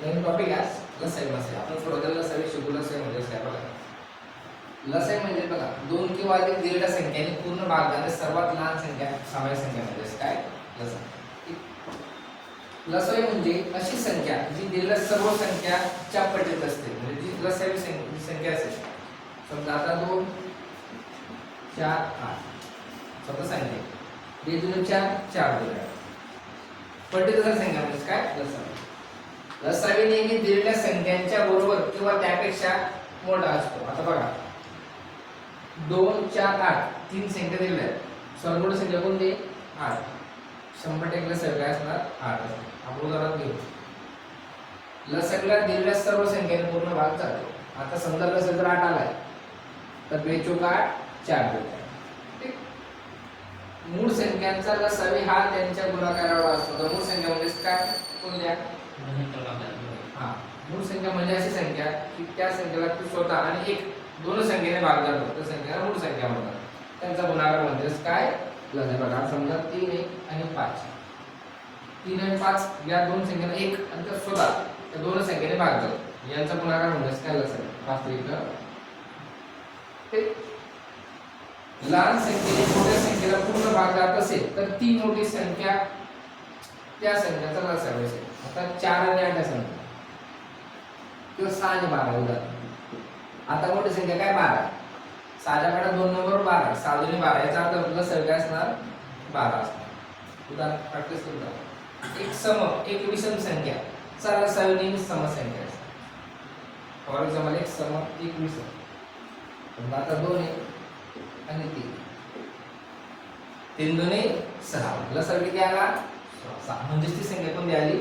नवीन topic आहे लसाई मसाई. आपण थोडं लसाई शिकू. लसाई म्हणजे काय बघा. लसाई म्हणजे बघा दोन किंवा अधिक दिलेल्या संख्येने पूर्ण भागणारी सर्वात लहान संख्या सामायिक संख्या म्हणजे काय लसाई. लसाई म्हणजे अशी संख्या जी दिलेल्या सर्व संख्याच्या पटीत असते. म्हणजे जी लसाई संख्या असेल समजा आता 2 4 8 समजा संख्या 2 2 4 4 दिल्या पटीत जर संख्या म्हणजे काय लसाई. लसावी नेहमी दिलेल्या संख्यांच्या बरोबर किंवा त्यापेक्षा मोठा असतो. आता बघा 2 4 8 तीन संख्या दिलेल्या आहेत. सर्वमोठी संख्या कोणती 8. 100% लसावी काय असणार 8 असणार. आपण उदाहरण घेऊ. लसावीला दिलेल्या सर्व संख्येने पूर्ण भाग जातो. आता समजा लसावी जर 8 आलाय तर 2 चौक 8 4 ठीक. मूळ संख्यांचा लसावी हा त्यांच्या गुणाकारावर असतो. तर मूळ संख्या म्हणजे काय कोणत्या मूळ संख्या म्हणजे अशी संख्या की त्या संख्येला ती स्वतः आणि एक दोन संख्येने भाग जातो त्या संख्येला मूळ संख्या म्हणतात. त्यांचा गुणाकार म्हणजे काय लसावी. बघा समजा 3 1 आणि 5. 3 आणि 5 या दोन संख्येला एक आणि त्या स्वतः त्या दोन संख्येने भाग जातो. यांचा गुणाकार म्हणजे काय लसावी. 5 3 लहान संख्येने मोठ्या संख्येला पूर्ण भाग जात असेल तर ती मोठी संख्या त्या संख्येचा लसावी असेल. आता 4 आणि 8 संख्या किंवा 6 आणि 12 उदाहरण. आता मोठी संख्या काय 12. 6च्या कडे 2 नंबर 12 6 आणि 12 याचा अर्थ लसावी काय असणार 12 असणार. उदाहरण प्रॅक्टिस करूया. एक सम एक विषम संख्या चा लसावी नेहमी समसंख्या असते. फॉर एक्झाम्पल एक सम एक विषम. आता 2 आणि 3 3 2 6 लसावी किती आला 6. म्हणजे ती संख्या कोणती आली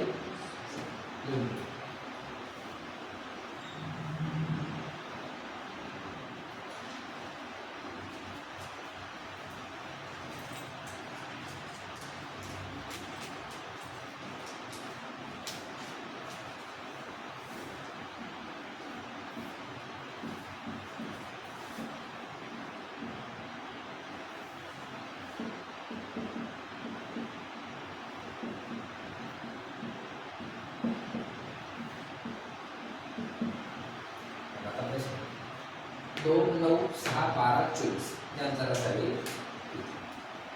दो 9 6 12 24 यांचा लसावी.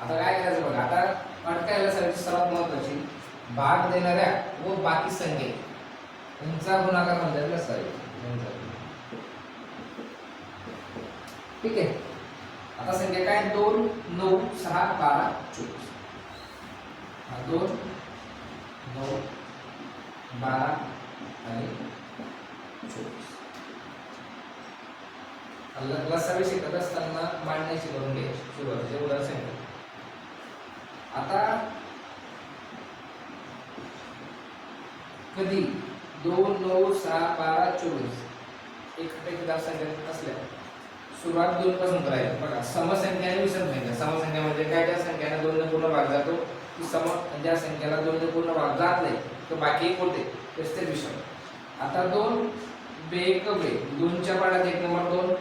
आता काय करायचं बघा. आता अटकाय लसावीची सर्वात महत्त्वाची भाग देणाऱ्या व बाकी संख्ये यांचा गुणाकार म्हणजे लसावी. ठीक आहे. आता संख्या काय 2 9 6 12 24. 2 9 12 आणि 24. लसावी शिकत असताना मांडण्याची करून घ्यायची सुरुवातीचे उदाहरण सांगितलं. आता कधी 2 9 6 12 24 एकपैकी दहा संख्या असल्या सुरुवात 2 पासून करायची. बघा समसंख्या आणि विषम संख्या. समसंख्या म्हणजे काय ज्या संख्याने 2 ने पूर्ण भाग जातो ती सम. ज्या संख्याला 2 ने पूर्ण भाग जात नाही तो बाकी एक होते ते विषम. आता 2 बे 1 बे 2 च्या पाड्यात 1 नंबर 2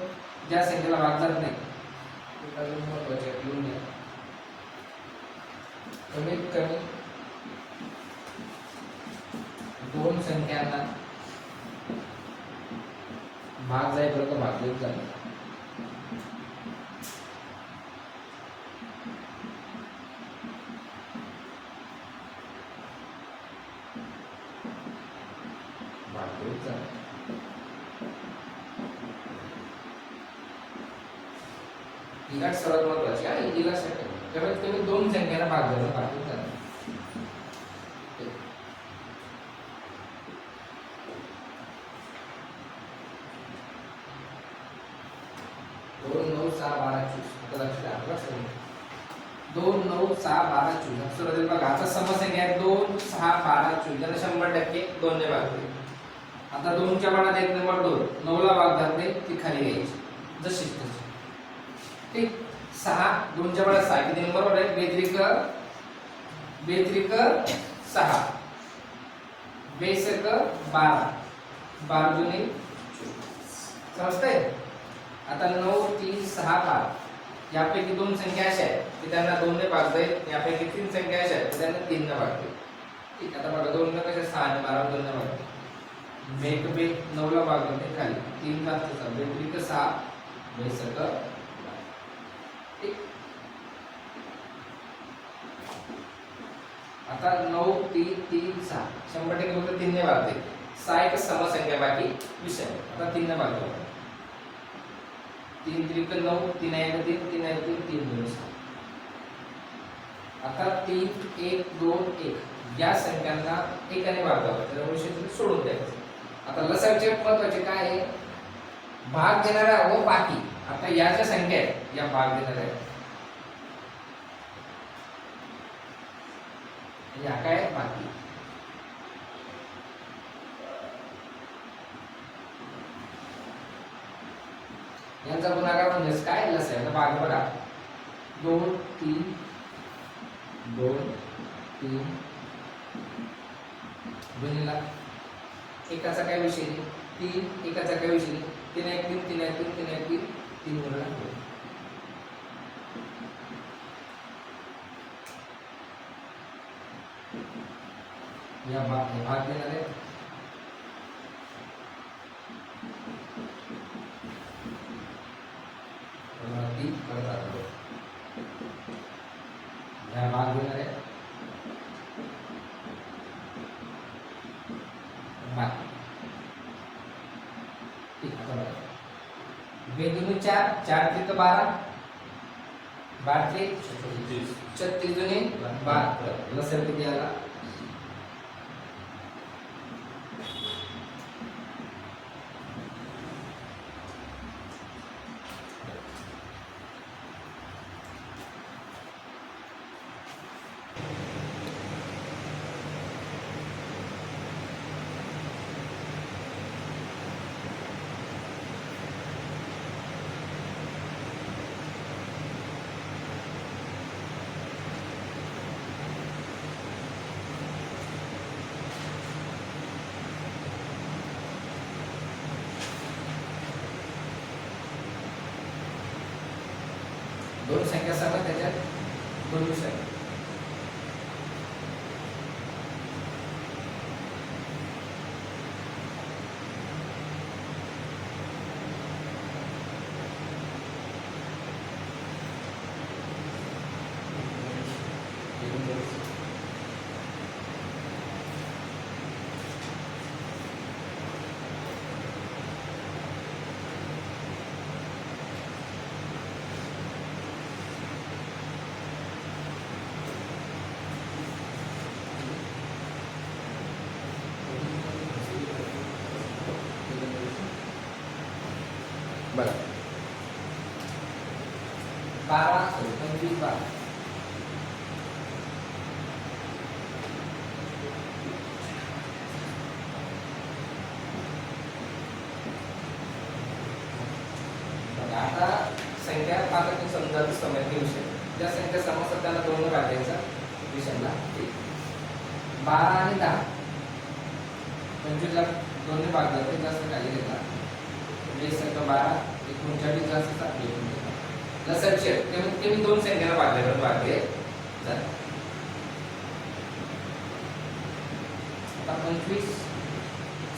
ज्या संख्येला भाग जात नाही महत्वाचे लिहून घ्या. कमीत कमी 2 संख्यांना भाग जाईपर्यंत भाग देत जाईल. ही गाठ सर्वात महत्वाची आहे. ही लक्षात ठेवा. कमीत कमी 2 संख्यांना भाग द्यायला पाहिजे. 2 9 6 12 24. आता लक्षात ठेवा. 2 9 6 12 24. सुरुवातीला बघा आता समसंख्या आहे 2 6 12 24. त्याला 100% 2 ने भाग दिले. आता 2 च्या पाड्यात 1 नंबर 2 9 ला भाग जाते ती खाली घ्यायची जशी तशी. ठीक. 6 2 च्या पाड्यात 6 किती नंबर आहे बेत्रिक 6 बेसक 12 12 दुनी 24. समजतंय. आता 9 3 6 5 यापैकी 2 संख्या अशा आहेत की त्यांना 2 ने भाग जाईल. यापैकी 3 संख्या अशा आहेत की त्यांना 3 ने भाग जाईल. ठीक. आता बघा 2 ने कशा 6 आणि 12 2 ने भाग. बे 9 ला भागले खाली 3 जास्तचा बेत्रिक 6 बेसक. ठीक. आता 9 3 3 6 100% फक्त 3 ने भागते. 6 एक समसंख्या बाकी विषय. आता 3 ने भागतो. 3 त्रिक 9 3 1 3 3 1 3 3 2 6. आता 3 1 2 1 या संख्यांना एकाने भागावं. त्यामुळे क्षेत्र सोडून द्यायचं. आता लसाचे महत्त्वाचे काय आहे? भाग देणारा व बाकी. आता या ज्या संख्या आहेत या भाग देणाऱ्या आहेत. या काय बाकी. यांचा गुणाकार म्हणजेच काय लस आहे. भाग बघा 2 3 2 3 गुणिला एकाचा काय विषय 3 एकाचा काय विषय 3 1 3 3 1 3 3 1 3 3 गुणिला 2. या भाग देणार आहे. या भाग देणार आहे. ठीक आहे. बेदुनी 4 4 त्रिक 12 12 त्रिक 36 दुनी 72. लसर किती आला? दोन संख्या समान त्याच्यात दोन विषय. बरं 12 25 12 आता संख्या 5 समजा समजण्याचा विषय. ज्या संख्या समजतात त्यांना 2 ने भागायचा विषयाला. 12 आणि 10 25 ला 2 ने भागला तर जास्त खाली गेला. 12 39 जास्त 7 लक्षात ठेव. ते मी 2 संख्यांना भागले भागले. आता 25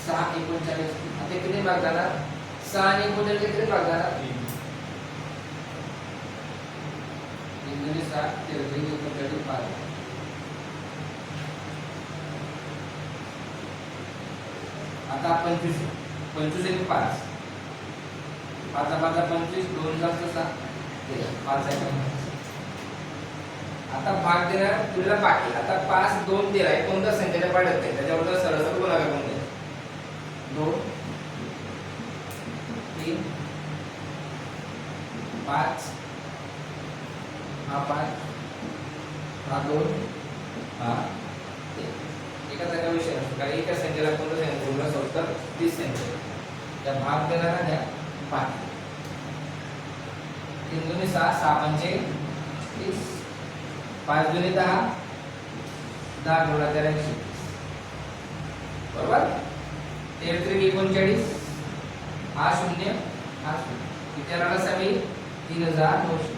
6 39 आता किती भाग जाणार? 6 आणि 39 किती भाग जाणार? 3 गुणिले 7 39 39 5. आता 25 25 आणि 5 5 5 25 2 जास्त 6 5 आहे. आता भाग देणार तुला बाकी. आता 5 2 13 आहे. कोणत्या संख्येने पाडत नाही त्याच्यावर सरळ सरळ गुणाकार करून घे. 2 3 5 हा 5 हा 2 हा 3. एका जागा विषय नसतो कारण एका संख्येला कोणत्या संख्या पूर्ण सोडतात 30 संख्या. त्या भाग देणारा द्या बाकी. 3 दुनी 6 6 पंचे 30 5 दुनी 10 10 गुणा 83 बरोबर. 13 39 हा 0 हा 0 किती राहिला समी 3900.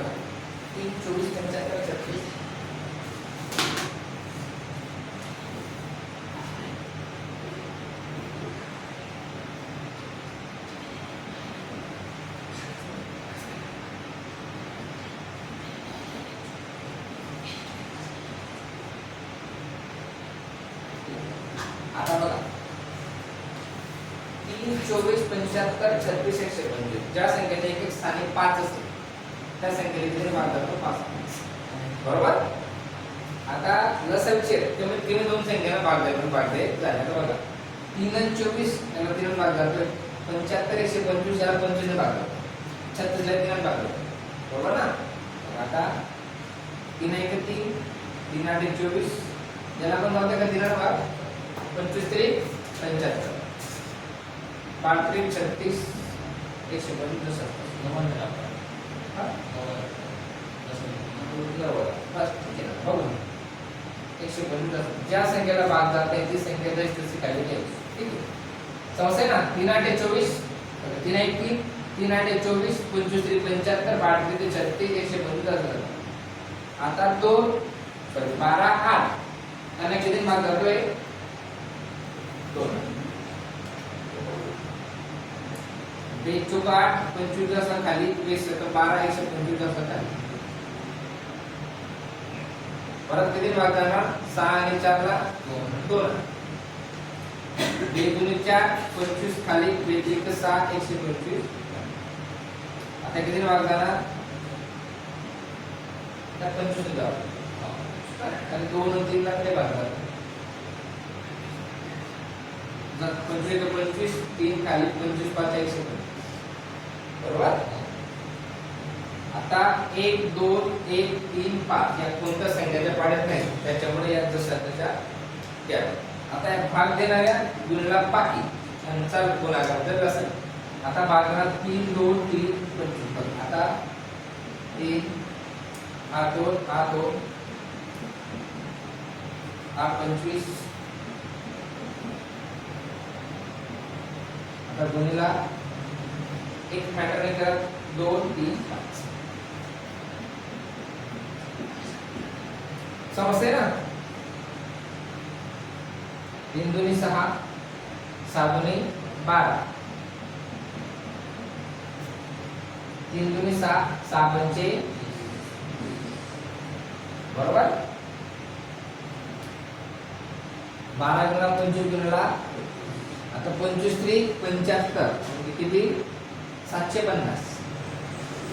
बघा 3 24 75 36. आता बघा 3 24 75 36 125 ज्या संख्येचे एक एक स्थानी 5 असते त्या संख्येला किती भाग जातो 5. बरोबर. आता लसावीचे कमीत कमी दोन संख्येला भाग झाले तर बघा 3 आणि 24 याला 3 भाग जातो 75 125 याला 25 ने भाग जातो 36 ला 3 भाग जातो. बरोबर ना. आता 3 1 3 3 8 24 याला पण जातो का 3 भाग 25 3 75 5 3 36 125 हां बघू 125 ज्या संख्येला भाग जाते ती संख्या जास्त तशी खाली घ्यायची. ठीक आहे. समजतंय ना. 3 8 24 3 1 3 3 8 24 25 3 75 5 3 36 125. आता 2 12 8 आणि किती भाग जातोय 2 2 चौक 8 25 असा खाली 20 तर 12 125 असा खाली. परत किती भाग जाणार 6 आणि 4 ला 2 2 गुणिले 4 25 खाली 2 1 6 125. आता किती भाग जाणार तर 25 जाणार आणि 2 आणि 3 ला किती भाग जाणार 25 25 3 खाली 25 5 125. बरोबर. आता 1 2 1 3 5 या कोणत्या संख्येच्या पाड्यात नाही त्याच्यामुळे या जसं त्याच्या द्या. आता भाग देणाऱ्या गुणला बाकी यांचा गुणाकार जर असेल. आता भागात 3 2 3 25. आता 3 हा 2 हा 2 हा 25. आता गुणिला एक मॅटर नाही करत 2 3 5. समजते ना. 3 2 6 6 2 12 3 2 6 6 पंचे. बरोबर. 12 गुणा 25 गुणला आता 25 3 75 म्हणजे किती 750.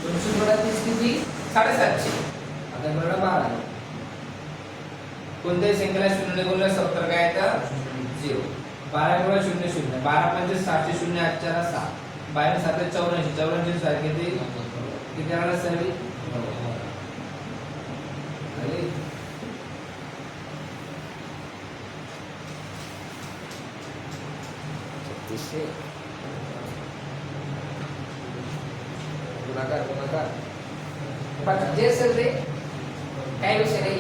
25 गुणा 30 किती 750. आता गुणला 12. कोणत्याही संख्येला 0 ने गुणले 70 काय येतं 0. 12 गुणा 0 0 12 म्हणजे 700 8 4 6 12 7 84 84 सारखे ते किती आला सर्व गुणाकार जे सगळे काय विषय नाही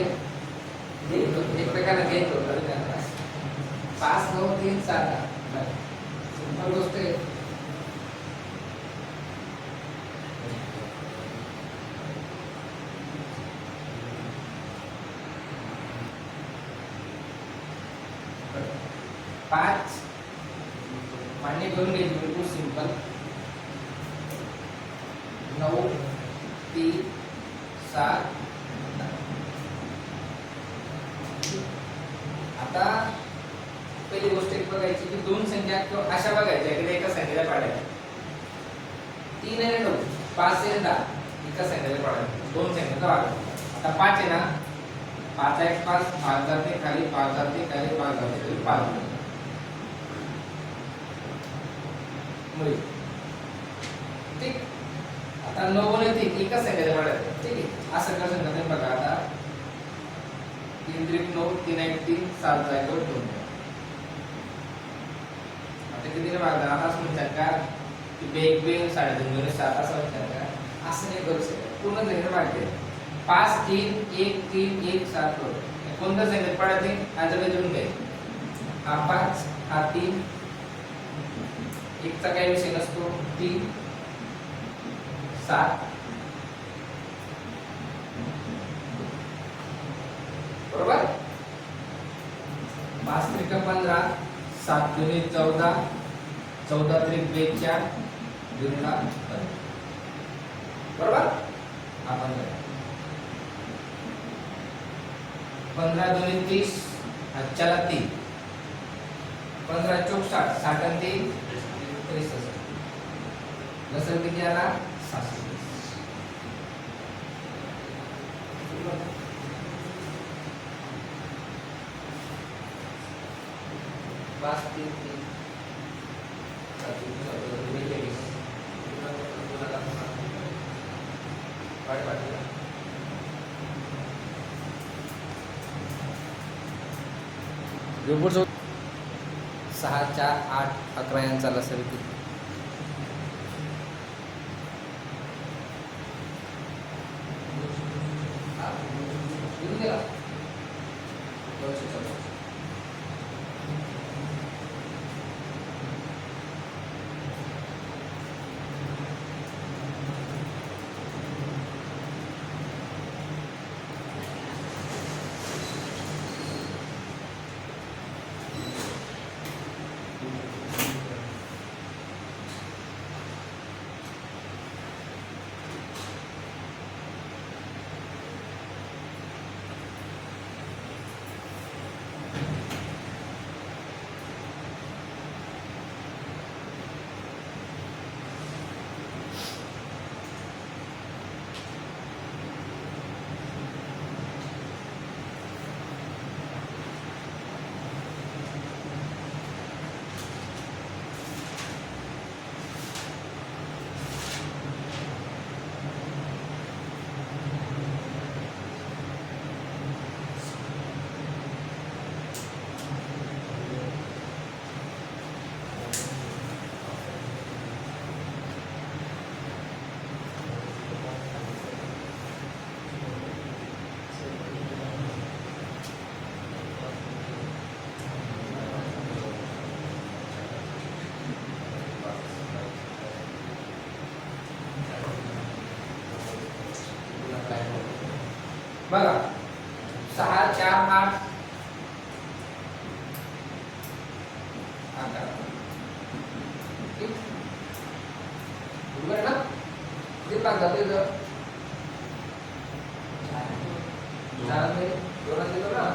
एक प्रकारे घेतो 5 9 3 7 सिंपल गोष्ट आहे. पाच मान्य करून घ्यायची बिलकुल सिंपल. 9 3 7. आता पहिली गोष्ट एक बघायची की दोन संख्या किंवा अशा बघायच्या की एका संख्येला पाडायच्या. 3 आणि 9 5 आणि 10 एका संख्येला पाडायच्या दोन संख्येचा भाग. आता 5 आहे ना 5 1 5 5 जाते खाली 5 जाते खाली 5 जाते 5 मुळे. ठीक. आता 9 आणि 3 एका संख्येला पाडायच्या. ठीक आहे. असं कसं करते बघा. आता 3 3 9 3 1 3 7 जागेवर 2. आता किती भाग झाला असं म्हणतात का की बेग बेग 2.5 7 असं म्हणतात का. असं नाही करू शकत. पूर्ण संख्या पाडते 5 3 1 3 1 7 2. कोणत्या संख्येत पाडायचे आजकडे जोडून घ्यायचे. हा 5 हा 3 एकचा काही विषय नसतो 3 7 15, 7 दुनी 14, 14 त्रिक 42, दुनीला 15. बरोबर? आपण 15 दुनी 30, 3, 15 चौक 60, 60 आणि 3 63. लसण किती आला? 720. 5 3 3 6 4 8 11 यांचा लसण किती? बघा 6 4 8 बरोबर ना? किती भाग जाते इथं? 4 मध्ये 2 देतो ना.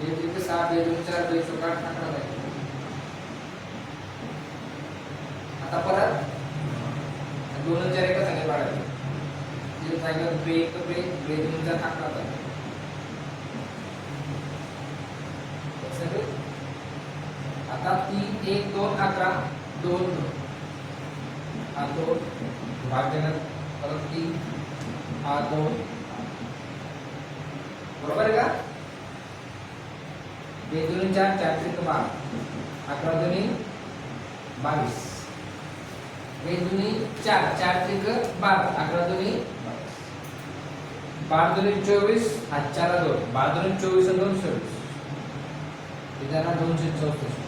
1 3 7 2 2 4 2 4 8 टाकला जाईल. आता परत 2 4 एका संख्या पाडायची. ये जाएगा ब्रेक ब्रेक में टाकला जाईल. आता 3 1 2 11 2 हा 2 भाजन परत 3 हा 2 बरोबर आहे का? 2 2 4 4 3 12 11 2 22 2 2 4 4 3 12 11 2 12 2 24 हा 4 2 12 2 24 आणि 2 24 इधर 234